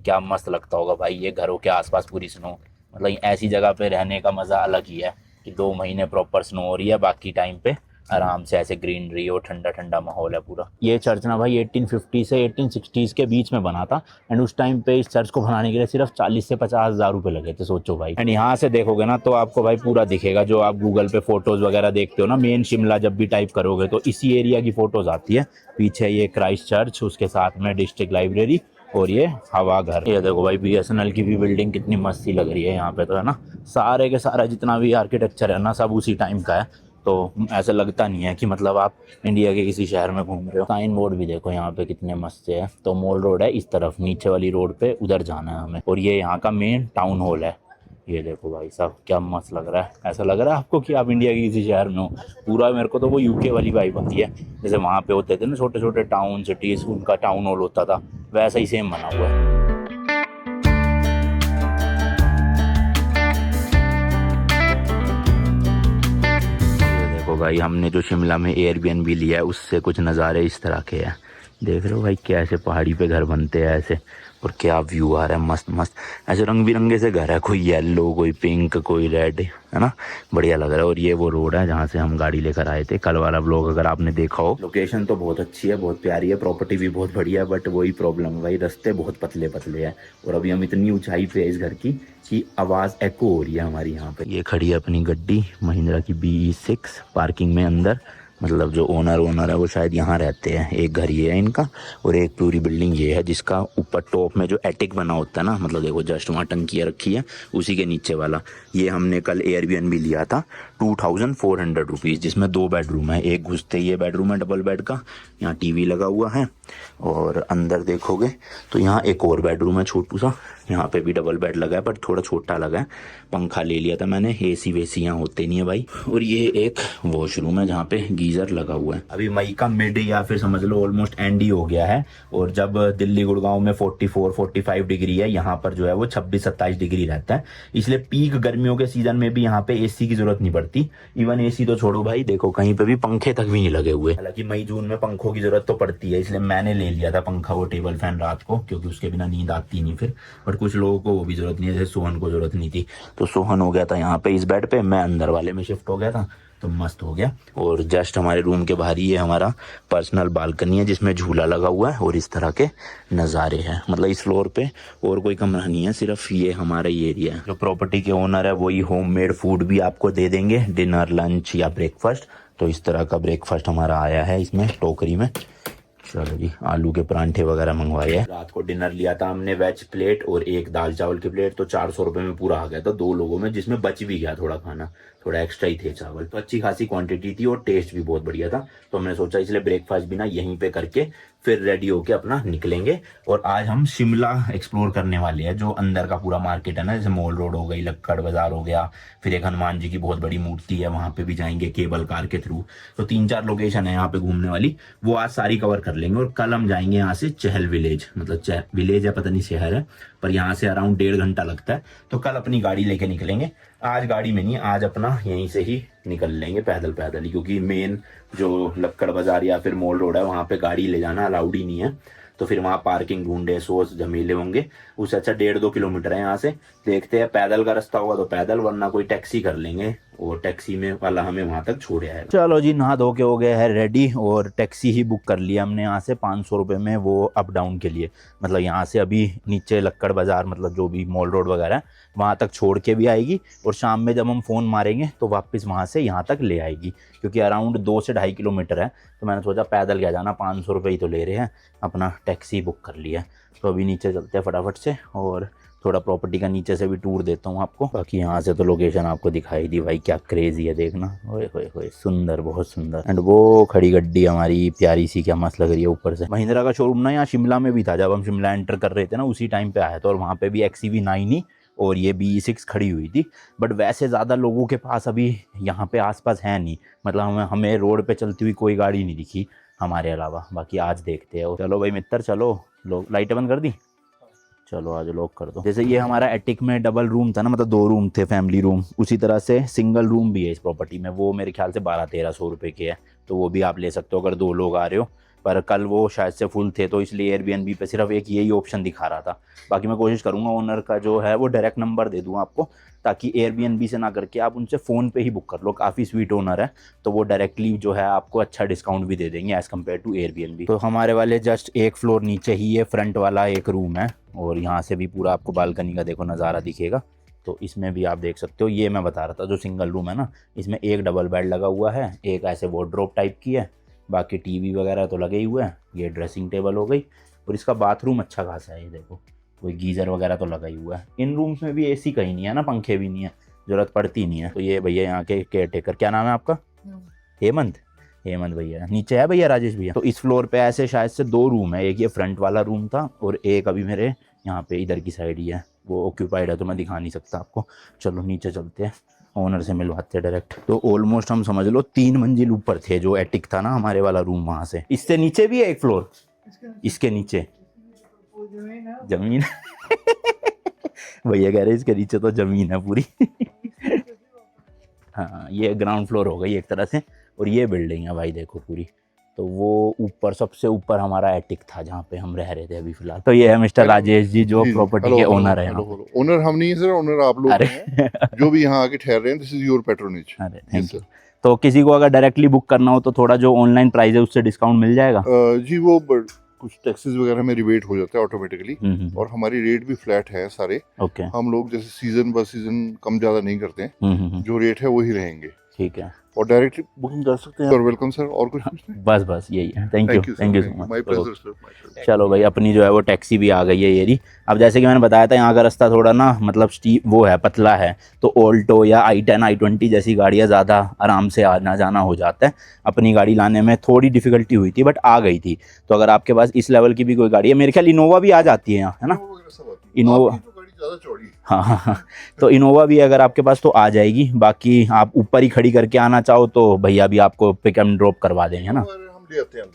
क्या मस्त लगता होगा भाई ये घरों के आसपास पूरी स्नो। मतलब ऐसी जगह पे रहने का मज़ा अलग ही है कि 2 महीने प्रॉपर स्नो हो रही है, बाकी टाइम पे आराम से ऐसे ग्रीनरी और ठंडा ठंडा माहौल है पूरा। ये चर्च ना भाई 1850 से 1860 के बीच में बना था। एंड उस टाइम पे इस चर्च को बनाने के लिए सिर्फ 40 से 50 हज़ार रुपये लगे थे, सोचो भाई। एंड यहाँ से देखोगे ना तो आपको भाई पूरा दिखेगा, जो आप गूगल पे फोटोज वगैरह देखते हो ना, मेन शिमला जब भी टाइप करोगे तो इसी एरिया की फोटोज आती है। पीछे ये क्राइस्ट चर्च, उसके साथ में डिस्ट्रिक्ट लाइब्रेरी और ये हवा घर। ये देखो भाई बीएसएनएल की भी बिल्डिंग कितनी मस्त सी लग रही है यहाँ पे तो, है ना। सारे के सारा जितना भी आर्किटेक्चर है ना सब उसी टाइम का है। तो ऐसा लगता नहीं है कि मतलब आप इंडिया के किसी शहर में घूम रहे हो। साइन बोर्ड भी देखो यहाँ पे कितने मस्त से है। तो मॉल रोड है इस तरफ, नीचे वाली रोड पे उधर जाना है हमें। और ये यहाँ का मेन टाउन हॉल है। ये देखो भाई साहब क्या मस्त लग रहा है। ऐसा लग रहा है आपको कि आप इंडिया के किसी शहर में हो पूरा। मेरे को तो वो यूके वाली वाइब आती है, जैसे वहाँ पे होते थे ना छोटे छोटे टाउन सिटीज़, उनका टाउन हॉल होता था, वैसा ही सेम बना हुआ है। ये देखो भाई हमने जो शिमला में एयरबीएनबी लिया है उससे कुछ नज़ारे इस तरह के हैं। देख रहे हो भाई कैसे पहाड़ी पे घर बनते हैं ऐसे, और क्या व्यू आ रहा है मस्त मस्त। ऐसे रंग बिरंगे से घर है, कोई येलो कोई पिंक कोई रेड, है ना। बढ़िया लग रहा है। और ये वो रोड है जहाँ से हम गाड़ी लेकर आए थे कल वाला व्लॉग अगर आपने देखा हो। लोकेशन तो बहुत अच्छी है, बहुत प्यारी है, प्रॉपर्टी भी बहुत बढ़िया है, बट वही प्रॉब्लम है भाई रास्ते बहुत पतले पतले हैं। और अभी हम इतनी ऊंचाई पे है इस घर की कि आवाज़ एको हो रही है हमारी यहाँ पे। ये खड़ी है अपनी गड्डी महिंद्रा की BE6 पार्किंग में अंदर। मतलब जो ओनर है वो शायद यहाँ रहते हैं। एक घर ये है इनका और एक पूरी बिल्डिंग ये है जिसका ऊपर टॉप में जो एटिक बना होता है ना, मतलब देखो जस्ट वहाँ टंकियाँ रखी है उसी के नीचे वाला। ये हमने कल एयरबीएनबी लिया था 2400 रुपीज़, जिसमें 2 बेडरूम है। एक घुसते ये बेडरूम है डबल बेड का, यहाँ टीवी लगा हुआ है। और अंदर देखोगे तो यहाँ एक और बेडरूम है छोटू सा, यहाँ पे भी डबल बेड लगा है पर थोड़ा छोटा लगा है। पंखा ले लिया था मैंने, एसी वेसी यहाँ होते नहीं है भाई। और ये एक वॉशरूम है जहाँ पे गीजर लगा हुआ है। अभी मई का मिड या फिर समझ लो ऑलमोस्ट एंड ही हो गया है। और जब दिल्ली गुड़गांव में 44-45 डिग्री है, यहाँ पर जो है वो 26-27 डिग्री रहता है। इसलिए पीक गर्मियों के सीजन में भी यहाँ पे एसी की जरूरत नहीं पड़ती। इवन एसी तो छोड़ो भाई, देखो कहीं पे भी पंखे तक भी नहीं लगे हुए। हालांकि मई जून में पंखों की जरूरत तो पड़ती है, इसलिए मैंने ले लिया था पंखा वो टेबल फैन रात को, क्योंकि उसके बिना नींद आती नहीं फिर। बट कुछ लोगों को वो भी जरूरत नहीं है, जैसे सोहन को जरूरत नहीं थी। तो सोहन हो गया था यहाँ पे इस बेड पे, मैं अंदर वाले में शिफ्ट हो गया था, तो मस्त हो गया। और जस्ट हमारे रूम के बाहर ही ये हमारा पर्सनल बालकनी है जिसमें झूला लगा हुआ है और इस तरह के नज़ारे हैं। मतलब इस फ्लोर पे और कोई कमरा नहीं है, सिर्फ ये हमारा ही एरिया है। जो प्रॉपर्टी के ओनर है वही होममेड फूड भी आपको दे देंगे, डिनर लंच या ब्रेकफास्ट। तो इस तरह का ब्रेकफास्ट हमारा आया है इसमें टोकरी में। चलो जी, आलू के परांठे वगैरह मंगवाए हैं। रात को डिनर लिया था हमने वेज प्लेट और एक दाल चावल की प्लेट, तो 400 रुपये में पूरा आ गया था 2 लोगों में, जिसमें बच भी गया थोड़ा खाना, थोड़ा एक्स्ट्रा ही थे चावल। तो अच्छी खासी क्वांटिटी थी और टेस्ट भी बहुत बढ़िया था। तो हमने सोचा इसलिए ब्रेकफास्ट भी ना यहीं पे करके फिर रेडी होके अपना निकलेंगे। और आज हम शिमला एक्सप्लोर करने वाले हैं, जो अंदर का पूरा मार्केट है ना, जैसे मॉल रोड हो गई, लक्कड़ बाजार हो गया, फिर एक हनुमान जी की बहुत बड़ी मूर्ति है वहां पे भी जाएंगे केबल कार के थ्रू। तो 3-4 लोकेशन है यहाँ पे घूमने वाली, वो आज सारी कवर कर लेंगे। और कल हम जाएंगे यहाँ से चहल विलेज, मतलब विलेज है पता नहीं शहर है, पर यहाँ से अराउंड 1.5 घंटा लगता है। तो कल अपनी गाड़ी लेके निकलेंगे। आज गाड़ी में नहीं, आज अपना यहीं से ही निकल लेंगे पैदल पैदल ही, क्योंकि मेन जो लक्कड़ बाजार या फिर मॉल रोड है वहाँ पे गाड़ी ले जाना अलाउड ही नहीं है। तो फिर वहाँ पार्किंग ढूंढे, सोच झमेले होंगे। उससे अच्छा 1.5-2 किलोमीटर है यहाँ से। देखते हैं पैदल का रास्ता होगा तो पैदल, वरना कोई टैक्सी कर लेंगे और टैक्सी में वाला हमें वहाँ तक छोड़ आएगा। चलो जी, नहा धो के हो गए हैं रेडी और टैक्सी ही बुक कर लिया हमने यहाँ से 500 रुपये में, वो अप डाउन के लिए। मतलब यहाँ से अभी नीचे लक्कड़ बाजार, मतलब जो भी मॉल रोड वगैरह है वहाँ तक छोड़ के भी आएगी, और शाम में जब हम फ़ोन मारेंगे तो वापस वहाँ से यहाँ तक ले आएगी, क्योंकि अराउंड 2 से 2.5 किलोमीटर है। तो मैंने सोचा पैदल क्या जाना, 500 रुपये ही तो ले रहे हैं, अपना टैक्सी बुक कर लिया। तो अभी नीचे चलते हैं फटाफट से और थोड़ा प्रॉपर्टी का नीचे से भी टूर देता हूँ आपको। बाकी यहाँ से तो लोकेशन आपको दिखाई दी भाई, क्या क्रेजी है देखना। ओए होए होए, सुंदर, बहुत सुंदर। एंड वो खड़ी गड्डी हमारी प्यारी सी, क्या मस्त लग रही है ऊपर से। महिंद्रा का शोरूम ना यहाँ शिमला में भी था, जब हम शिमला एंटर कर रहे थे ना उसी टाइम पे आया था। और वहाँ पे भी XEV9 ही और ये BE6 खड़ी हुई थी। बट वैसे ज़्यादा लोगों के पास अभी यहाँ पे आसपास है नहीं, मतलब हमें रोड पे चलती हुई कोई गाड़ी नहीं दिखी हमारे अलावा। बाकी आज देखते हैं। चलो भाई मित्र, चलो। लोग लाइटें बंद कर दी, चलो आज लॉक कर दो। जैसे ये हमारा एटिक में डबल रूम था ना, मतलब 2 रूम थे फैमिली रूम, उसी तरह से सिंगल रूम भी है इस प्रॉपर्टी में। वो मेरे ख्याल से 1200-1300 रुपये के है। तो वो भी आप ले सकते हो अगर 2 लोग आ रहे हो। पर कल वो शायद से फुल थे, तो इसलिए एयरबीएनबी पे सिर्फ एक यही ऑप्शन दिखा रहा था। बाकी मैं कोशिश करूँगा ओनर का जो है वो डायरेक्ट नंबर दे दूँ आपको, ताकि एयरबीएनबी से ना करके आप उनसे फ़ोन पे ही बुक कर लो। काफ़ी स्वीट ओनर है, तो वो डायरेक्टली जो है आपको अच्छा डिस्काउंट भी दे देंगे एज़ कम्पेयर टू एयरबीएनबी। तो हमारे वाले जस्ट एक फ्लोर नीचे ही ये फ्रंट वाला एक रूम है, और यहाँ से भी पूरा आपको बालकनी का देखो नज़ारा दिखेगा। तो इसमें भी आप देख सकते हो, ये मैं बता रहा था जो सिंगल रूम है ना, इसमें एक डबल बेड लगा हुआ है, एक ऐसे वार्डरोब टाइप की है, बाकी टीवी वगैरह तो लगे ही हुए हैं। ये ड्रेसिंग टेबल हो गई, और इसका बाथरूम अच्छा खासा है, ये देखो कोई गीज़र वगैरह तो लगा ही हुआ है। इन रूम्स में भी एसी कहीं नहीं है ना, पंखे भी नहीं है, ज़रूरत पड़ती नहीं है। तो ये भैया यहाँ के केयर टेकर, क्या नाम है आपका? हेमंत। हेमंत भैया नीचे है भैया, राजेश भैया। तो इस फ्लोर पे ऐसे शायद से 2 रूम है, एक ये फ्रंट वाला रूम था और एक अभी मेरे यहाँ पे इधर की साइड ही है, वो ऑक्यूपाइड है तो मैं दिखा नहीं सकता आपको। चलो नीचे चलते हैं, ओनर से मिलवाते हैं डायरेक्ट। तो ऑलमोस्ट हम समझ लो 3 मंजिल ऊपर थे, जो एटिक था ना हमारे वाला रूम, वहाँ से। इससे नीचे भी है एक फ्लोर, इसके नीचे जमीन भैया कह रहे इसके नीचे तो जमीन है पूरी हाँ, ये ग्राउंड फ्लोर हो गई एक तरह से, और ये बिल्डिंग है भाई देखो पूरी। तो वो ऊपर सबसे ऊपर हमारा एटिक था जहाँ पे हम रह रहे थे अभी फिलहाल। तो ये है मिस्टर राजेश जी, जो प्रॉपर्टी के ओनर है। ओनर हम नहीं है सर, ओनर आप लोग हैं जो भी यहाँ आके ठहर रहे हैं। This is your patronage. अरे थैंक यू। तो किसी को अगर डायरेक्टली बुक करना हो तो थोड़ा जो ऑनलाइन प्राइस है उससे डिस्काउंट मिल जाएगा? जी वो कुछ टैक्सेस वगैरह में रिबेट हो जाता है ऑटोमेटिकली, और हमारी रेट भी फ्लैट है सारे। ओके। हम लोग जैसे सीजन ब सीजन कम ज्यादा नहीं करते हैं, जो रेट है वही रहेंगे। ठीक है, और डायरेक्टली बुकिंग कर सकते हैं। Welcome sir. और कुछ पूछना है? बस यही है। Thank you so much. My pleasure sir. चलो भाई, अपनी जो है वो टैक्सी भी आ गई है ये रही। अब जैसे कि मैंने बताया था, यहाँ का रास्ता थोड़ा ना मतलब वो है, पतला है, तो ऑल्टो या i10 i20 जैसी गाड़ियाँ ज़्यादा आराम से आना जाना हो जाता है। अपनी गाड़ी लाने में थोड़ी डिफिकल्टी हुई थी, बट आ गई थी। तो अगर आपके पास इस लेवल की भी कोई गाड़ी है, मेरे ख्याल इनोवा भी आ जाती है यहाँ, है ना? इनोवा, हाँ। तो इनोवा भी अगर आपके पास तो आ जाएगी। बाकी आप ऊपर ही खड़ी करके आना चाहो तो भैया भी आपको पिक एंड ड्रॉप करवा देंगे, है ना?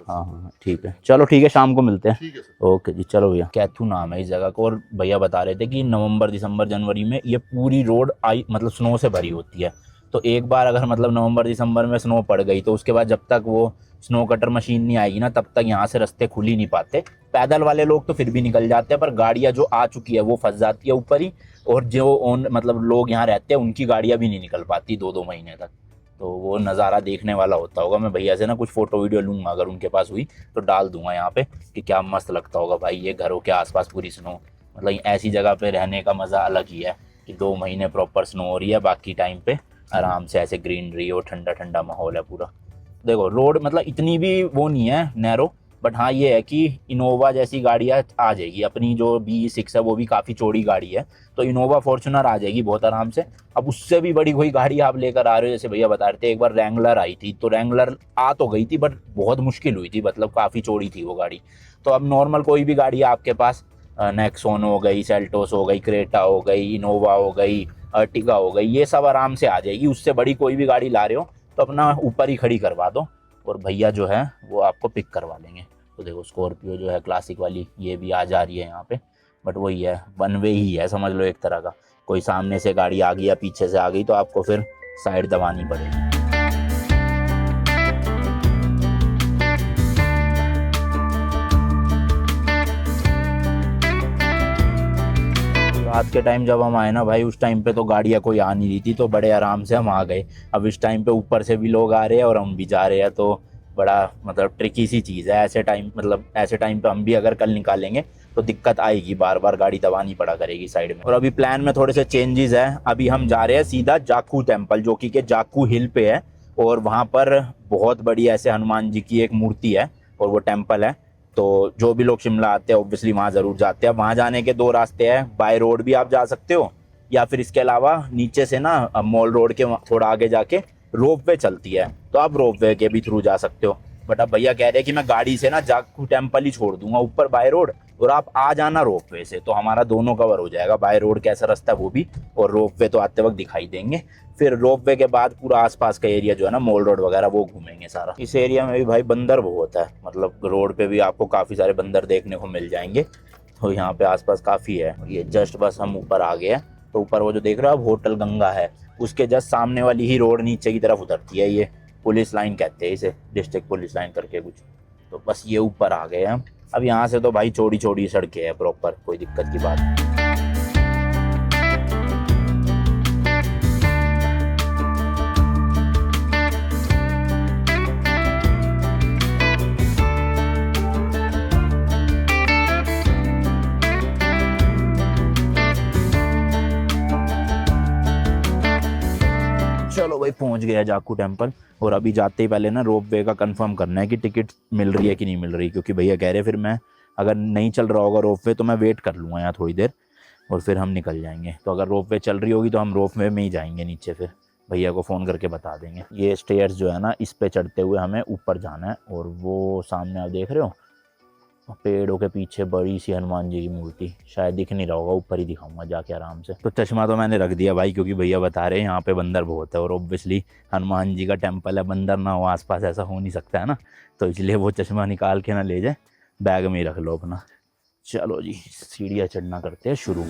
हाँ ठीक है। चलो ठीक है, शाम को मिलते हैं। ओके जी, चलो भैया। कैथू नाम है इस जगह को, और भैया बता रहे थे कि नवंबर दिसंबर जनवरी में ये पूरी रोड मतलब स्नो से भरी होती है। तो एक बार अगर मतलब नवंबर दिसंबर में स्नो पड़ गई तो उसके बाद जब तक वो स्नो कटर मशीन नहीं आएगी ना, तब तक यहाँ से रास्ते खुल ही नहीं पाते। पैदल वाले लोग तो फिर भी निकल जाते हैं, पर गाड़ियाँ जो आ चुकी है वो फंस जाती है ऊपर ही, और जो मतलब लोग यहाँ रहते हैं उनकी गाड़ियाँ भी नहीं निकल पाती 2-2 महीने तक। तो वो नज़ारा देखने वाला होता होगा। मैं भैया से ना कुछ फ़ोटो वीडियो लूँगा, अगर उनके पास हुई तो डाल दूंगा यहाँ पे, कि क्या मस्त लगता होगा भाई ये घरों के आसपास पूरी स्नो। मतलब ऐसी जगह पे रहने का मज़ा अलग ही है कि 2 महीने प्रॉपर स्नो हो रही है, बाकी टाइम पे आराम से ऐसे ग्रीनरी और ठंडा ठंडा माहौल है पूरा। देखो रोड मतलब इतनी भी वो नहीं है नैरो, बट हाँ ये है कि इनोवा जैसी गाड़ियाँ आ जाएगी। अपनी जो B6 है वो भी काफ़ी चौड़ी गाड़ी है, तो इनोवा फॉर्च्यूनर आ जाएगी बहुत आराम से। अब उससे भी बड़ी कोई गाड़ी आप लेकर आ रहे हो, जैसे भैया बता रहे थे एक बार रैंगलर आई थी, तो रैंगलर आ तो गई थी बट बहुत मुश्किल हुई थी, मतलब काफ़ी चौड़ी थी वो गाड़ी। तो अब नॉर्मल कोई भी गाड़ी आपके पास, नेक्सॉन हो गई, सेल्टोस हो गई, क्रेटा हो गई, इनोवा हो गई, अर्टिगा हो गई, ये सब आराम से आ जाएगी। उससे बड़ी कोई भी गाड़ी ला रहे हो तो अपना ऊपर ही खड़ी करवा दो, और भैया जो है वो आपको पिक करवा लेंगे। तो देखो स्कॉर्पियो जो है क्लासिक वाली, ये भी आ जा रही है यहाँ पे, बट वही है, वन वे ही है समझ लो एक तरह का। कोई सामने से गाड़ी आ गई या पीछे से आ गई तो आपको फिर साइड दबानी पड़ेगी। रात के टाइम जब हम आए ना भाई, उस टाइम पे तो गाड़ियाँ कोई आ नहीं रही थी, तो बड़े आराम से हम आ गए। अब इस टाइम पे ऊपर से भी लोग आ रहे हैं और हम भी जा रहे हैं, तो बड़ा मतलब ट्रिकी सी चीज़ है। ऐसे टाइम मतलब ऐसे टाइम पे हम भी अगर कल निकालेंगे तो दिक्कत आएगी, बार बार गाड़ी दबानी पड़ा करेगी साइड में। और अभी प्लान में थोड़े से चेंजेस है। अभी हम जा रहे हैं सीधा जाकू टेम्पल, जो कि जाकू हिल पे है, और वहाँ पर बहुत बड़ी ऐसे हनुमान जी की एक मूर्ति है और वो टेम्पल है। तो जो भी लोग शिमला आते हैं ऑब्वियसली वहाँ ज़रूर जाते हैं। वहाँ जाने के 2 रास्ते हैं, बाय रोड भी आप जा सकते हो, या फिर इसके अलावा नीचे से ना मॉल रोड के थोड़ा आगे जाके रोप वे चलती है, तो आप रोप वे के भी थ्रू जा सकते हो। बट अब भैया कह रहे हैं कि मैं गाड़ी से ना जाकू टेम्पल ही छोड़ दूंगा ऊपर बाय रोड, और आप आ जाना रोप वे से, तो हमारा दोनों कवर हो जाएगा। बाय रोड कैसा रास्ता है वो भी, और रोप वे तो आते वक्त दिखाई देंगे। फिर रोप वे के बाद पूरा आसपास का एरिया जो है ना, मॉल रोड वगैरह, वो घूमेंगे सारा। इस एरिया में भी भाई बंदर बहुत है, मतलब रोड पे भी आपको काफ़ी सारे बंदर देखने को मिल जाएंगे। तो यहाँ पे आसपास काफ़ी है। ये जस्ट बस हम ऊपर आ गए हैं, तो ऊपर वो जो देख रहे हो आप होटल गंगा है, उसके जस्ट सामने वाली ही रोड नीचे की तरफ उतरती है। ये पुलिस लाइन कहते हैं इसे, डिस्ट्रिक्ट पुलिस लाइन करके कुछ। तो बस ये ऊपर आ गए हम। अब यहाँ से तो भाई चौड़ी चौड़ी सड़कें हैं प्रॉपर, कोई दिक्कत की बात नहीं। चलो भाई पहुंच गया जाखू टेम्पल। और अभी जाते ही पहले ना रोप वे का कंफर्म करना है कि टिकट मिल रही है कि नहीं मिल रही, क्योंकि भैया कह रहे फिर मैं अगर नहीं चल रहा होगा रोप वे तो मैं वेट कर लूँगा यहाँ थोड़ी देर और फिर हम निकल जाएंगे। तो अगर रोप वे चल रही होगी तो हम रोप वे में ही जाएंगे नीचे, फिर भैया को फ़ोन करके बता देंगे। ये स्टेयर्स जो है ना इस पे चढ़ते हुए हमें ऊपर जाना है। और वो सामने आप देख रहे हो पेड़ों के पीछे बड़ी सी हनुमान जी की मूर्ति, शायद दिख नहीं रहा होगा, ऊपर ही दिखाऊंगा जाके आराम से। तो चश्मा तो मैंने रख दिया भाई, क्योंकि भैया बता रहे हैं यहाँ पे बंदर बहुत है और ऑब्वियसली हनुमान जी का टेम्पल है, बंदर ना हो आसपास ऐसा हो नहीं सकता है ना, तो इसलिए वो चश्मा निकाल के ना ले जाए, बैग में ही रख लो अपना। चलो जी सीढ़ियाँ चढ़ना करते हैं शुरू।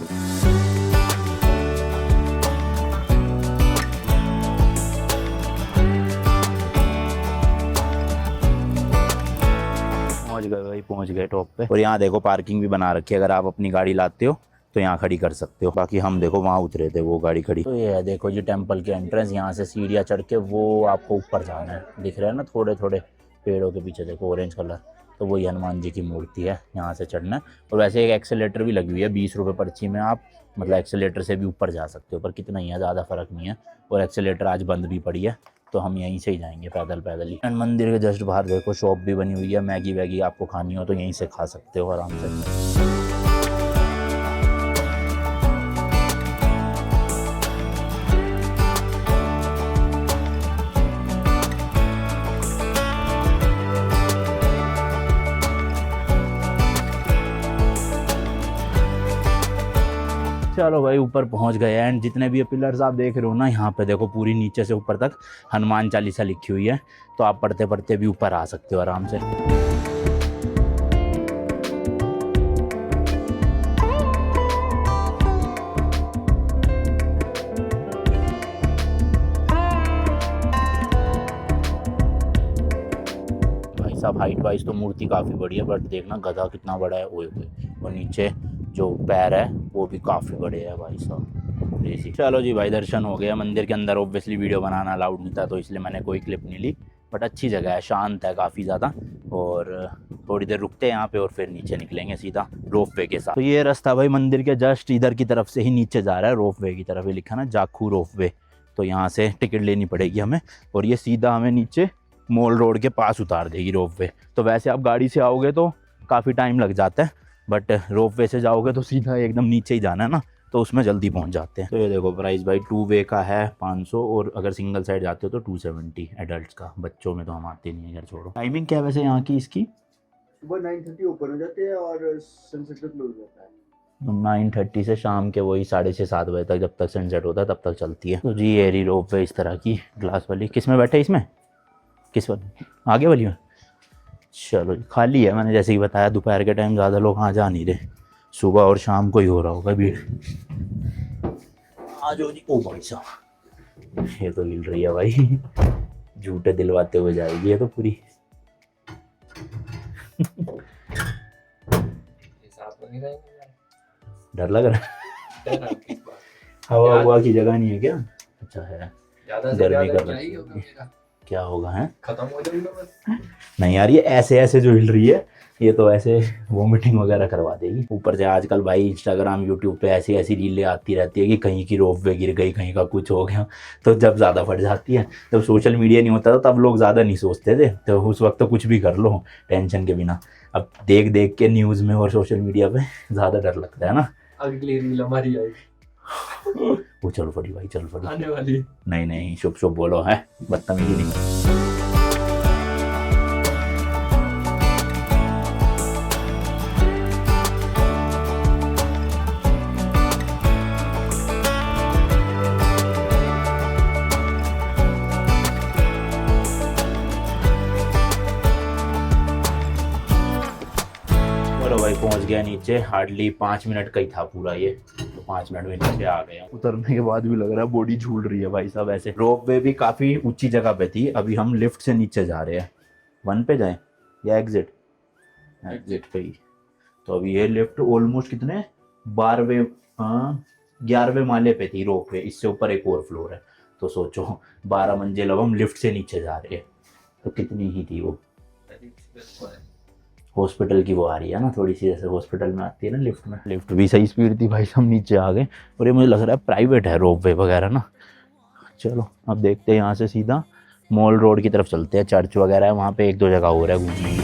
पहुंच गए भाई, पहुंच गए टॉप पे। और यहाँ देखो पार्किंग भी बना रखी है, अगर आप अपनी गाड़ी लाते हो तो यहाँ खड़ी कर सकते हो। बाकी हम देखो वहाँ उतरे थे, वो गाड़ी खड़ी। तो ये है देखो जी टेम्पल के एंट्रेंस, यहाँ से सीढ़ियाँ चढ़ के वो आपको ऊपर जाना है। दिख रहा है ना थोड़े थोड़े पेड़ों के पीछे देखो ऑरेंज कलर, तो वही हनुमान जी की मूर्ति है, यहाँ से चढ़ना है। और वैसे एक एक्सेलेटर भी लगी हुई है 20 रुपये पर्ची में, आप मतलब एक्सेलेटर से भी ऊपर जा सकते हो, पर कितना ही है, ज़्यादा फर्क नहीं है। और एक्सेलेटर आज बंद भी पड़ी है, तो हम यहीं से ही जाएंगे पैदल पैदल ही। एंड मंदिर के जस्ट बाहर देखो शॉप भी बनी हुई है, मैगी वैगी आपको खानी हो तो यहीं से खा सकते हो आराम से। चलो भाई ऊपर पहुंच गए। एंड जितने भी ये पिलर्स आप देख रहे हो ना, यहाँ पे देखो पूरी नीचे से ऊपर तक हनुमान चालीसा लिखी हुई है, तो आप पढ़ते पढ़ते भी ऊपर आ सकते हो आराम से। भाई साहब हाइट वाइज तो मूर्ति काफ़ी बड़ी है, बट देखना गधा कितना बड़ा है, ओए ओए। और नीचे जो पैर है वो भी काफ़ी बड़े हैं भाई साहब, क्रेजी। चलो जी भाई दर्शन हो गया। मंदिर के अंदर ऑब्वियसली वीडियो बनाना अलाउड नहीं था, तो इसलिए मैंने कोई क्लिप नहीं ली, बट अच्छी जगह है, शांत है काफ़ी ज़्यादा। और थोड़ी देर रुकते हैं यहाँ पे और फिर नीचे निकलेंगे सीधा रोप वे के साथ। तो ये रास्ता भाई मंदिर के जस्ट इधर की तरफ से ही नीचे जा रहा है, रोप वे की तरफ। ये लिखा ना जाखू रोप वे, तो यहाँ से टिकट लेनी पड़ेगी हमें और ये सीधा हमें नीचे मॉल रोड के पास उतार देगी रोप वे। तो वैसे आप गाड़ी से आओगे तो काफ़ी टाइम लग जाता है, बट रोप वे से जाओगे तो सीधा एकदम नीचे ही जाना है ना, तो उसमें जल्दी पहुंच जाते हैं। तो ये देखो प्राइस भाई 2 वे का है 500, और अगर सिंगल साइड जाते हो तो 270 एडल्ट्स का। बच्चों में तो हम आते नहीं है, घर छोड़ो। टाइमिंग क्या है वैसे यहाँ की इसकी? सुबह 9:30 ओपन हो जाते हैं और सनसेट तक क्लोज होता है। 9:30 से शाम के वही 6:30-7 बजे तक, जब तक सनसेट होता है तब तक चलती है। तो जी ये रही रोप वे इस तरह की ग्लास वाली। किस में बैठे इसमें? किस वाली? आगे वाली में? चलो खाली है, मैंने जैसे ही बताया दोपहर के टाइम ज़्यादा लोग यहाँ जा नहीं रहे, सुबह और शाम को ही हो रहा होगा भीड़। आ जाओ जी। ओ भाई साहब ये तो हिल रही है भाई, झूठे दिलवाते हुए जाएगी ये तो पूरी। डर लग रहा है? हवा हुआ की जगह नहीं है क्या? अच्छा है, गर्मी कर रही है, क्या होगा है? खत्म हो जाएगा बस। नहीं यार ये ऐसे ऐसे जो हिल रही है, ये तो ऐसे वोमिटिंग वगैरह करवा देगी। ऊपर से आजकल भाई इंस्टाग्राम यूट्यूब पे ऐसी ऐसी रीलें आती रहती है कि कहीं की रोप वे गिर गई, कहीं का कुछ हो गया, तो जब ज़्यादा फट जाती है। जब सोशल मीडिया नहीं होता था तब लोग ज़्यादा नहीं सोचते थे, तो उस वक्त तो कुछ भी कर लो टेंशन के बिना। अब देख देख के न्यूज़ में और सोशल मीडिया पे ज़्यादा डर लगता है ना। अगली रील हमारी आई। वो चल पड़ी भाई, चल पड़ी आने वाली। नहीं नहीं शुभ शुभ बोलो है, बदतमीजी नहीं। चलो भाई पहुंच गया नीचे, हार्डली 5 मिनट का ही था पूरा ये, तो 5 मिनट में नीचे आ गया। उतरने के बाद भी लग रहा है बॉडी झूल रही है भाई साहब ऐसे। रोप वे भी काफ़ी ऊंची जगह पे थी, अभी हम लिफ्ट से नीचे जा रहे हैं। 1 पे जाएं या एग्जिट? एग्जिट पे ही। तो अभी ये लिफ्ट ऑलमोस्ट कितने 12वें 11वें माले पे थी रोप वे, इससे ऊपर एक और फ्लोर है। तो सोचो 12 मंजिल अब हम लिफ्ट से नीचे जा रहे हैं, तो कितनी ही थी वो। हॉस्पिटल की वो आ रही है ना थोड़ी सी, जैसे हॉस्पिटल में आती है ना लिफ्ट में। लिफ्ट भी सही स्पीड थी भाई, हम नीचे आ गए। और ये मुझे लग रहा है प्राइवेट है रोप वे वगैरह ना। चलो अब देखते हैं, यहाँ से सीधा मॉल रोड की तरफ चलते हैं। चर्च वगैरह है वहाँ पे, एक दो जगह हो रहा है घूमने की।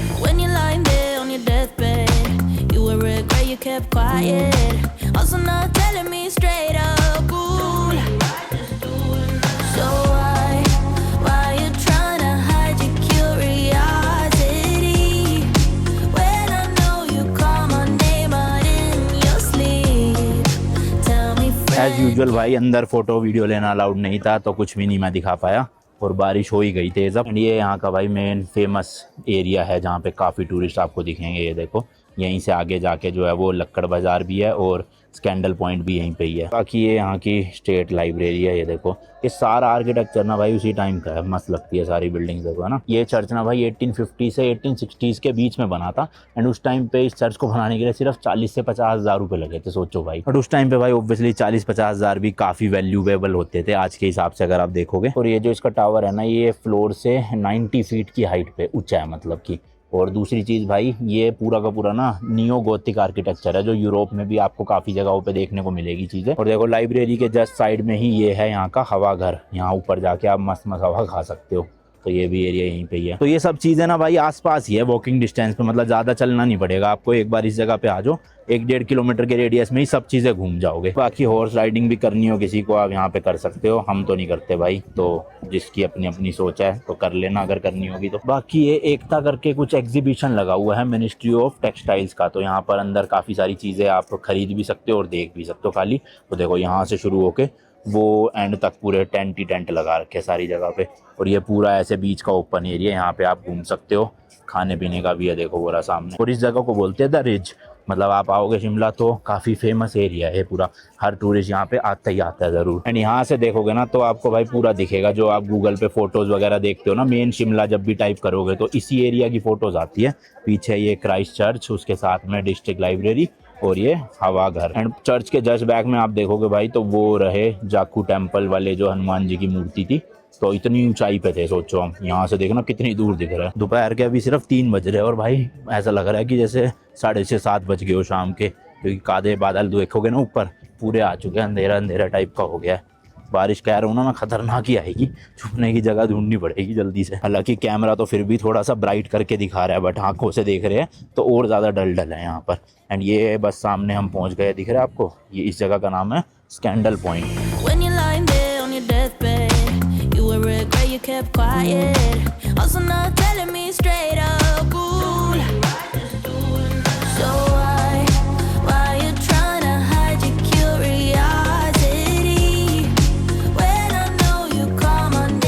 एज यूजुअल भाई अंदर फोटो वीडियो लेना अलाउड नहीं था, तो कुछ भी नहीं मैं दिखा पाया। और बारिश हो ही गई तेज अब। ये यहाँ का भाई मेन फेमस एरिया है जहाँ पे काफ़ी टूरिस्ट आपको दिखेंगे। ये देखो यहीं से आगे जाके जो है वो लक्कड़ बाज़ार भी है और स्कैंडल पॉइंट भी यहीं पे ही है। बाकी ये यहाँ की स्टेट लाइब्रेरी है। ये देखो ये सारा आर्किटेक्चर ना भाई उसी टाइम का है, मस्त लगती है सारी बिल्डिंग्स देखो है ना। ये चर्च ना भाई 1850 से 1860 के बीच में बना था। एंड उस टाइम पे इस चर्च को बनाने के लिए सिर्फ 40 से 50 हज़ार रुपये लगे थे, सोचो भाई। और उस टाइम पे भाई ऑब्वियसली 40-50 हज़ार भी काफ़ी वैल्यूएबल होते थे आज के हिसाब से अगर आप देखोगे। और ये जो इसका टावर है ना, ये फ्लोर से 90 फीट की हाइट पे ऊंचा है मतलब कि। और दूसरी चीज़ भाई ये पूरा का पूरा ना नियो गोथिक आर्किटेक्चर है, जो यूरोप में भी आपको काफ़ी जगहों पे देखने को मिलेगी चीज़ें। और देखो लाइब्रेरी के जस्ट साइड में ही ये है यहाँ का हवा घर, यहाँ ऊपर जाके आप मस्त मस्त हवा खा सकते हो। तो ये भी एरिया यहीं पे ही है। तो ये सब चीज़ें ना भाई आसपास ही है, वॉकिंग डिस्टेंस पे, मतलब ज़्यादा चलना नहीं पड़ेगा आपको। एक बार इस जगह पे आ जाओ, 1-1.5 किलोमीटर के रेडियस में ही सब चीज़ें घूम जाओगे। बाकी हॉर्स राइडिंग भी करनी हो किसी को, आप यहाँ पे कर सकते हो। हम तो नहीं करते भाई, तो जिसकी अपनी अपनी सोच है तो कर लेना अगर करनी होगी तो। बाकी ये एकता करके कुछ एग्जीबिशन लगा हुआ है मिनिस्ट्री ऑफ टेक्सटाइल्स का, तो यहाँ पर अंदर काफ़ी सारी चीज़ें आप खरीद भी सकते हो और देख भी सकते हो खाली। तो देखो यहाँ से शुरू होके वो एंड तक पूरे टेंट ही टेंट लगा रखे हैं सारी जगह पे। और ये पूरा ऐसे बीच का ओपन एरिया, यहाँ पे आप घूम सकते हो। खाने पीने का भी है देखो पूरा सामने। और इस जगह को बोलते हैं द रिज, मतलब आप आओगे शिमला तो काफ़ी फेमस एरिया है पूरा, हर टूरिस्ट यहाँ पे आता ही आता है ज़रूर। एंड यहाँ से देखोगे ना तो आपको भाई पूरा दिखेगा, जो आप गूगल पे फोटोज़ वगैरह देखते हो ना, मेन शिमला जब भी टाइप करोगे तो इसी एरिया की फ़ोटोज़ आती है। पीछे ये क्राइस्ट चर्च, उसके साथ में डिस्ट्रिक्ट लाइब्रेरी और ये हवा घर। एंड चर्च के जस्ट बैक में आप देखोगे भाई तो वो रहे जाखू टेम्पल वाले जो हनुमान जी की मूर्ति थी। तो इतनी ऊंचाई पे थे, सोचो हम यहाँ से देखना कितनी दूर दिख रहा है। दोपहर के अभी सिर्फ 3 बज रहे हैं और भाई ऐसा लग रहा है कि जैसे 6:30-7 बज गए हो शाम के, क्योंकि कादे बादल देखोगे ना ऊपर पूरे आ चुके हैं, अंधेरा अंधेरा टाइप का हो गया है। बारिश कह रहा हूँ ना मैं, खतरनाक ही आएगी, छुपने की जगह ढूंढनी पड़ेगी जल्दी से। हालांकि कैमरा तो फिर भी थोड़ा सा ब्राइट करके दिखा रहा है, बट आंखों से देख रहे हैं तो और ज़्यादा डल है यहाँ पर। एंड ये बस सामने हम पहुँच गए, दिख रहा है आपको, ये इस जगह का नाम है स्कैंडल पॉइंट।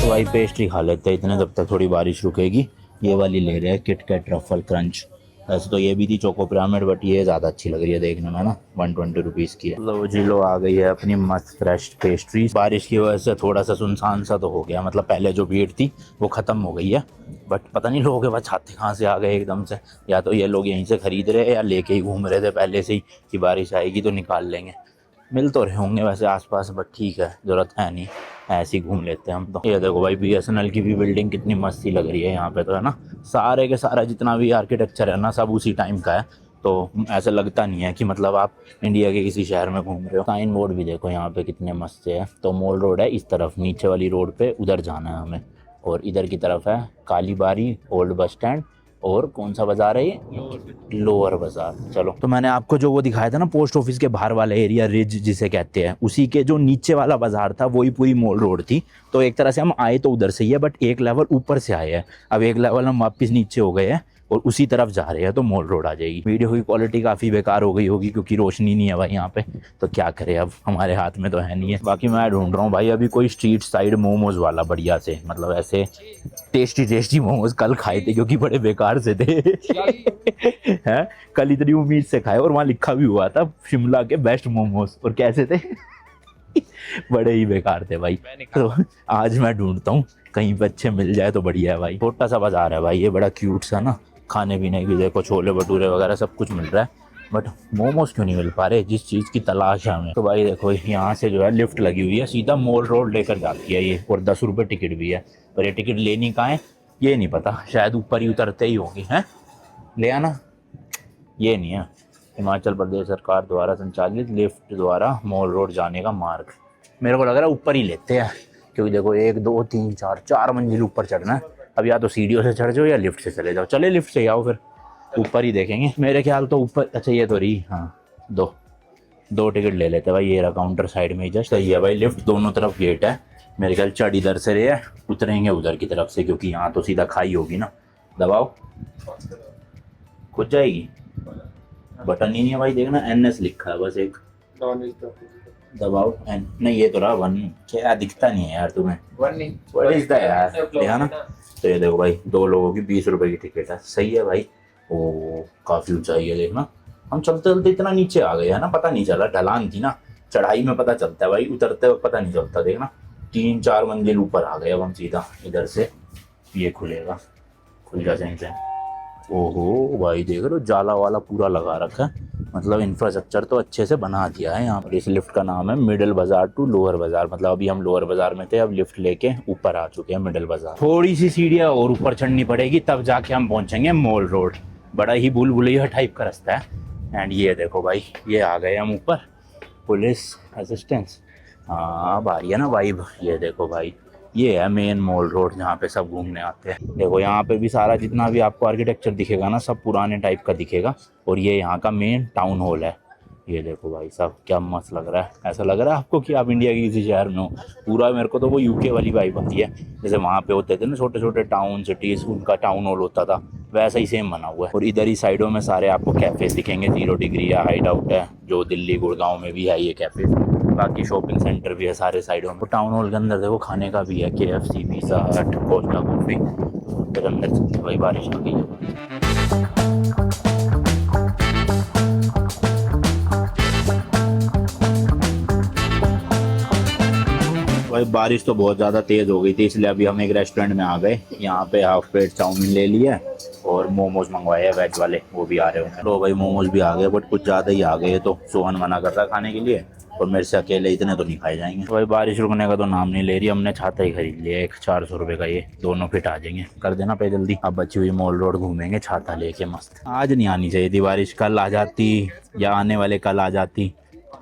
भाई पेस्ट्री खा लेते हैं इतने, जब तक थोड़ी बारिश रुकेगी। ये वाली ले रहे हैं किटकैट ट्रफल क्रंच। वैसे तो ये भी थी चोको पिरामिड, बट ये ज़्यादा अच्छी लग रही है देखने में ना, 120 रुपीज़ की है। लो जी लो, आ गई है अपनी मस्त फ्रेश पेस्ट्री। बारिश की वजह से थोड़ा सा सुनसान सा तो हो गया, मतलब पहले जो भीड़ थी वो ख़त्म हो गई है, बट पता नहीं लोग बस छाते कहाँ से आ गए एकदम से। या तो ये लोग यहीं से ख़रीद रहे हैं या लेके ही घूम रहे थे पहले से ही कि बारिश आएगी तो निकाल लेंगे। मिल तो रहे होंगे वैसे आसपास, बट ठीक है, ज़रूरत है नहीं, ऐसे ही घूम लेते हैं हम तो। ये देखो भाई BSNL की भी बिल्डिंग कितनी मस्ती लग रही है यहाँ पे तो, है ना। सारे के सारा जितना भी आर्किटेक्चर है ना सब उसी टाइम का है, तो ऐसा लगता नहीं है कि मतलब आप इंडिया के किसी शहर में घूम रहे हो। साइन बोर्ड भी देखो यहाँ पे कितने मस्त है। तो मॉल रोड है इस तरफ, नीचे वाली रोड पे उधर जाना है हमें, और इधर की तरफ है कालीबारी, ओल्ड बस स्टैंड, और कौन सा बाजार है ये, लोअर बाजार। चलो, तो मैंने आपको जो वो दिखाया था ना पोस्ट ऑफिस के बाहर वाला एरिया, रिज जिसे कहते हैं, उसी के जो नीचे वाला बाजार था वही पूरी मॉल रोड थी। तो एक तरह से हम आए तो उधर से ही है, बट एक लेवल ऊपर से आए हैं, अब एक लेवल हम वापस नीचे हो गए हैं और उसी तरफ जा रहे हैं, तो मॉल रोड आ जाएगी। वीडियो की क्वालिटी काफ़ी बेकार हो गई होगी क्योंकि रोशनी नहीं है भाई यहाँ पे, तो क्या करें अब, हमारे हाथ में तो है नहीं है। बाकी मैं ढूंढ रहा हूँ भाई अभी कोई स्ट्रीट साइड मोमोज वाला बढ़िया से, मतलब ऐसे टेस्टी मोमोज। कल खाए थे क्योंकि बड़े बेकार से थे हैं, कल इतनी उम्मीद से खाए और वहाँ लिखा भी हुआ था शिमला के बेस्ट मोमोज, और कैसे थे बड़े ही बेकार थे भाई। तो आज मैं ढूंढता हूँ कहीं पे अच्छे मिल जाए तो बढ़िया है भाई। छोटा सा बाजार है भाई ये, बड़ा क्यूट सा ना, खाने पीने की देखो, छोले भटूरे वगैरह सब कुछ मिल रहा है, बट मोमोज क्यों नहीं मिल पा रहे जिस चीज़ की तलाश है हमें। तो भाई देखो यहाँ से जो है लिफ्ट लगी हुई है, सीधा मॉल रोड लेकर जाती है ये, और 10 रुपये टिकट भी है। पर ये टिकट लेनी कहाँ है ये नहीं पता, शायद ऊपर ही उतरते ही होगी। हैं ले आना, ये नहीं है। हिमाचल प्रदेश सरकार द्वारा संचालित लिफ्ट द्वारा मॉल रोड जाने का मार्ग, मेरे को लग रहा है ऊपर ही लेते हैं, क्योंकि देखो 1 2 3 4 4 मंजिल ऊपर चढ़ना है। अब या तो सीढ़ियों से चढ़ जाओ या लिफ्ट से चले जाओ। चले लिफ्ट से आओ, फिर ऊपर ही देखेंगे मेरे ख्याल तो ऊपर। अच्छा ये तो रही, हाँ दो टिकट ले लेते भाई। ये रहा काउंटर साइड में ही जस्ट, सही है भाई। लिफ्ट दोनों तरफ गेट है, मेरे ख्याल चढ़ इधर से रहे है, उतरेंगे उधर की तरफ से, क्योंकि यहाँ तो सीधा खाई होगी ना। दबाओ, खुद जाएगी। बटन ही नहीं है भाई, देखना NS लिखा है बस एक। दबाओ एन, नहीं ये तो रहा 1। क्या दिखता नहीं है यार तुम्हें, 1 नहीं व्हाट इज द यार, देखा ना। तो ये देखो भाई 2 लोगों की 20 रुपए की टिकट है, सही है भाई। ओ काफी ऊंचाई है देखना, हम चलते चलते इतना नीचे आ गए है ना, पता नहीं चला। ढलान थी ना, चढ़ाई में पता चलता है भाई, उतरते वक्त पता नहीं चलता। देखना 3 4 मंजिल ऊपर आ गए। अब हम सीधा इधर से, ये खुलेगा, खुल जा सही से। ओहो भाई देख रहे हो, जाला वाला पूरा लगा रखा है, मतलब इंफ्रास्ट्रक्चर तो अच्छे से बना दिया है यहाँ पर। इस लिफ्ट का नाम है मिडिल बाजार टू लोअर बाजार, मतलब अभी हम लोअर बाजार में थे, अब लिफ्ट लेके ऊपर आ चुके हैं मिडिल बाजार। थोड़ी सी सीढ़ियाँ और ऊपर चढ़नी पड़ेगी, तब जाके हम पहुंचेंगे मॉल रोड। बड़ा ही भूल भुलैया टाइप का रास्ता है। एंड ये देखो भाई, ये आ गए हम ऊपर, पुलिस असिस्टेंस। हाँ भारी है ना वाइब। ये देखो भाई, ये है मेन मॉल रोड जहाँ पे सब घूमने आते हैं। देखो यहाँ पे भी सारा जितना भी आपको आर्किटेक्चर दिखेगा ना, सब पुराने टाइप का दिखेगा। और ये यहाँ का मेन टाउन हॉल है। ये देखो भाई साहब, क्या मस्त लग रहा है। ऐसा लग रहा है आपको कि आप इंडिया के किसी शहर में हो पूरा। मेरे को तो वो UK वाली वाइब आती है, जैसे वहाँ पे होते थे ना छोटे छोटे टाउन सिटीज़, उनका टाउन हॉल होता था, वैसा ही सेम बना हुआ है। और इधर ही साइडों में सारे आपको कैफ़ेज़ दिखेंगे। 0 डिग्री या हाइड आउट है, जो दिल्ली गुड़गांव में भी है ये कैफ़े। बाकी शॉपिंग सेंटर भी है सारे साइडों में। तो टाउन हॉल के अंदर देखो खाने का भी है, KFC, पिज़्ज़ा हट, कोस्टा कॉफ़ी। फिर अंदर भाई बारिश आ गई है। भाई बारिश तो बहुत ज़्यादा तेज़ हो गई थी, इसलिए अभी हम एक रेस्टोरेंट में आ गए। यहाँ पे हाफ प्लेट चाउमीन ले लिया और मोमोज मंगवाए हैं वेज वाले, वो भी आ रहे होंगे। तो भाई मोमोज भी आ गए, बट कुछ ज़्यादा ही आ गए। तो सोहन मना कर रहा खाने के लिए, और मेरे से अकेले इतने तो नहीं खाए जाएंगे। तो भाई बारिश रुकने का तो नाम नहीं ले रही। हमने छाता ही खरीद लिया एक 400 रुपये का, ये दोनों फिट आ जाएंगे। कर देना पे जल्दी। अब बची हुई मॉल रोड घूमेंगे छाता लेके मस्त। आज नहीं आनी चाहिए थी बारिश, कल आ जाती या आने वाले कल आ जाती।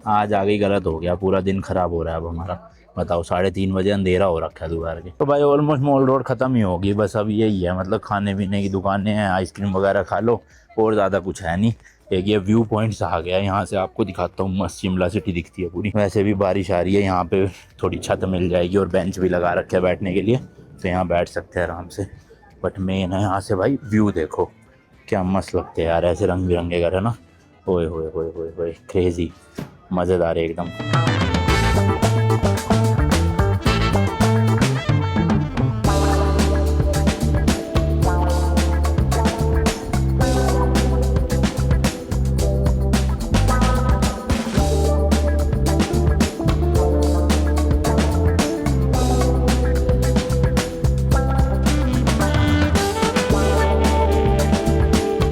आज आ गई, गलत हो गया। पूरा दिन खराब हो रहा है अब हमारा। बताओ 3:30 बजे अंधेरा हो रखा है दोबारा के। तो भाई ऑलमोस्ट मॉल रोड ख़त्म ही होगी, बस अब यही है, मतलब खाने पीने की दुकानें हैं, आइसक्रीम वगैरह खा लो, और ज़्यादा कुछ है नहीं। एक ये व्यू पॉइंट्स आ गया है, यहाँ से आपको दिखाता हूँ, मस्त शिमला सिटी दिखती है पूरी। वैसे भी बारिश आ रही है, यहाँ पे थोड़ी छत मिल जाएगी और बेंच भी लगा रखे हैं बैठने के लिए, तो यहाँ बैठ सकते हैं आराम से। बट मेन है यहाँ से भाई व्यू देखो, क्या मस्त लगते हैं यार ऐसे रंग बिरंगे घर है ना। ओए होए होए होए होए, क्रेजी, मज़ेदार है एकदम।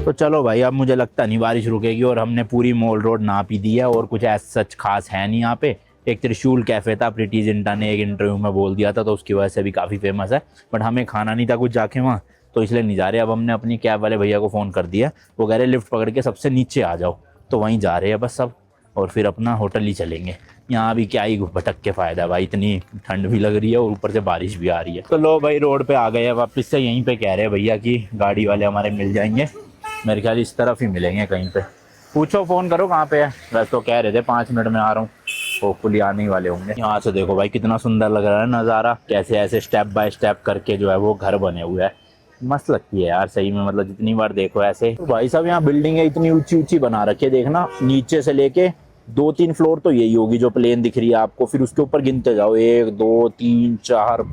तो चलो भाई, अब मुझे लगता नहीं बारिश रुकेगी, और हमने पूरी मॉल रोड नाप ही दी है, और कुछ ऐसा सच खास है नहीं यहाँ पे। एक त्रिशूल कैफ़े था, प्रीति जिंटा ने एक इंटरव्यू में बोल दिया था, तो उसकी वजह से भी काफ़ी फेमस है। बट हमें खाना नहीं था कुछ जाके वहाँ, तो इसलिए नहीं जा रहे। अब हमने अपनी कैब वाले भैया को फ़ोन कर दिया, वो कह रहे लिफ्ट पकड़ के सबसे नीचे आ जाओ, तो वहीं जा रहे हैं बस सब, और फिर अपना होटल ही चलेंगे। यहाँ भी क्या ही भटक के फ़ायदा है भाई, इतनी ठंड भी लग रही है और ऊपर से बारिश भी आ रही है। तो लो भाई रोड पे आ गए हैं वापस से। यहीं पे कह रहे हैं भैया कि गाड़ी वाले हमारे मिल जाएंगे, मेरे ख्याल इस तरफ ही मिलेंगे कहीं पे। पूछो, फ़ोन करो कहाँ पे है। वैसे तो कह रहे थे 5 मिनट में आ रहा हूँ, होपफुली आने ही वाले होंगे। यहाँ से देखो भाई कितना सुंदर लग रहा है नज़ारा, कैसे ऐसे स्टेप बाय स्टेप करके जो है वो घर बने हुए हैं। मस्त लगती है यार सही में, मतलब जितनी बार देखो ऐसे। तो भाई साहब यहाँ बिल्डिंगें इतनी ऊंची ऊंची बना रखी है, देखना नीचे से लेके 2-3 फ्लोर तो यही होगी जो प्लेन दिख रही है आपको, फिर उसके ऊपर गिनते जाओ 1 2 3 4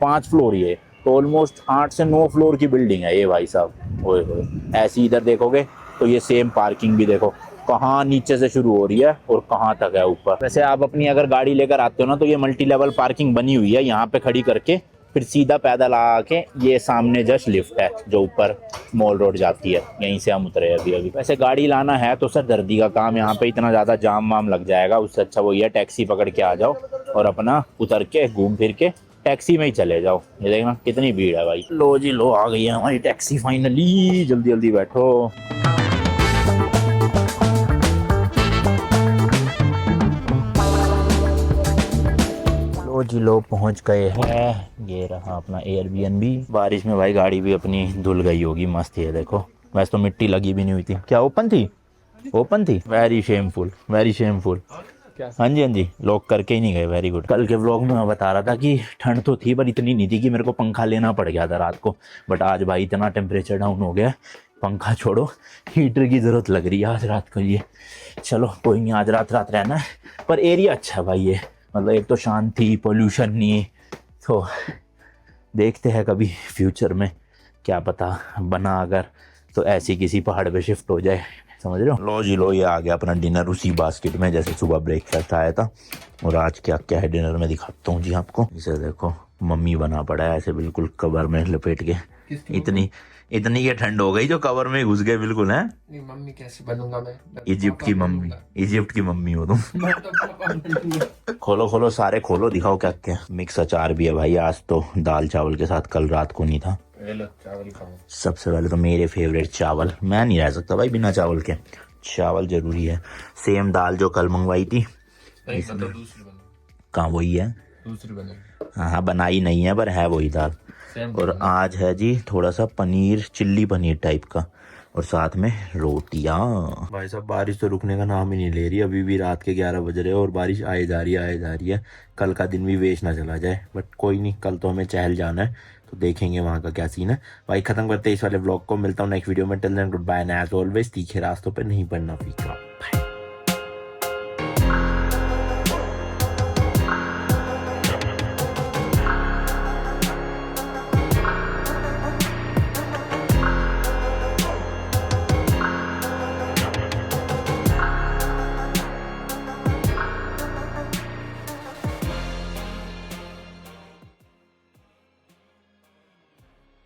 5 फ्लोर, ये तो ऑलमोस्ट 8 से 9 फ्लोर की बिल्डिंग है ये भाई साहब। ओए होए, ऐसी इधर देखोगे तो ये सेम पार्किंग भी देखो कहाँ नीचे से शुरू हो रही है और कहाँ तक है ऊपर। वैसे आप अपनी अगर गाड़ी लेकर आते हो ना, तो ये मल्टी लेवल पार्किंग बनी हुई है, यहाँ पे खड़ी करके फिर सीधा पैदल आके ये सामने जस्ट लिफ्ट है, जो ऊपर मॉल रोड जाती है, यहीं से हम उतरे अभी अभी। वैसे गाड़ी लाना है तो सर दर्दी का काम, यहाँ पे इतना ज़्यादा जाम वाम लग जाएगा, उससे अच्छा वही है टैक्सी पकड़ के आ जाओ और अपना उतर के घूम फिर के टैक्सी में ही चले जाओ। ये देखना कितनी भीड़ है भाई। लो जी लो, आ गई है हमारी टैक्सी फाइनली, जल्दी जल्दी बैठो। लो जी लो, पहुंच गए हैं। ये रहा अपना एयरबीएनबी। बारिश में भाई गाड़ी भी अपनी धुल गई होगी, मस्त है देखो। वैसे तो मिट्टी लगी भी नहीं हुई थी। क्या ओपन थी? ओपन थी। Very shameful, very shameful. हाँ जी हाँ जी, लॉक करके ही नहीं गए। Very good. कल के व्लॉग में मैं बता रहा था कि ठंड तो थी पर इतनी नहीं थी कि मेरे को पंखा लेना पड़ गया था रात को। बट आज भाई इतना टेम्परेचर डाउन हो गया, पंखा छोड़ो हीटर की ज़रूरत लग रही है आज रात को। ये चलो कोई नहीं, आज रात रात रहना है। पर एरिया अच्छा है भाई ये, मतलब एक तो शांति, पोल्यूशन नहीं। तो देखते हैं कभी फ्यूचर में, क्या पता बना अगर तो ऐसी किसी पहाड़ पे शिफ्ट हो जाए, समझ रहे हो। लो जी लो, ये आ गया अपना डिनर उसी बास्केट में जैसे सुबह ब्रेकफास्ट आया था। और आज क्या क्या है डिनर में दिखाता हूँ जी आपको। इसे देखो, मम्मी बना पड़ा है ऐसे बिल्कुल कवर में लपेट के। इतनी ये ठंड हो गई जो कवर में घुस गए बिल्कुल है। नहीं मम्मी कैसे बनूंगा मैं? इजिप्ट की मम्मी, इजिप्ट की मम्मी हो तुम। खोलो खोलो सारे खोलो, दिखाओ क्या क्या। मिक्स अचार भी है भाई आज तो, दाल चावल के साथ, कल रात को नहीं था। चावल खाओ। सबसे पहले तो मेरे फेवरेट चावल, मैं नहीं रह सकता भाई बिना चावल के। चावल जरूरी है। सेम दाल जो कल मंगवाई थी, कहाँ वही है? दूसरी बनेगी। हाँ बनाई नहीं है पर है वही दाल। और आज है जी थोड़ा सा पनीर, चिल्ली पनीर टाइप का, और साथ में रोटियां। भाई साहब बारिश तो रुकने का नाम ही नहीं ले रही, अभी भी रात के 11 बज रहे हैं और बारिश आए जा रही है, आए जा रही है। कल का दिन भी वेस्ट ना चला जाए, बट कोई नहीं, कल तो हमें चहल जाना है तो देखेंगे वहाँ का क्या सीन है। भाई खत्म करते हैं इस वाले व्लॉग को, मिलता हूँ नेक्स्ट वीडियो में। Till then good bye and as always, तीखे रास्तों पर नहीं पड़ना फीका।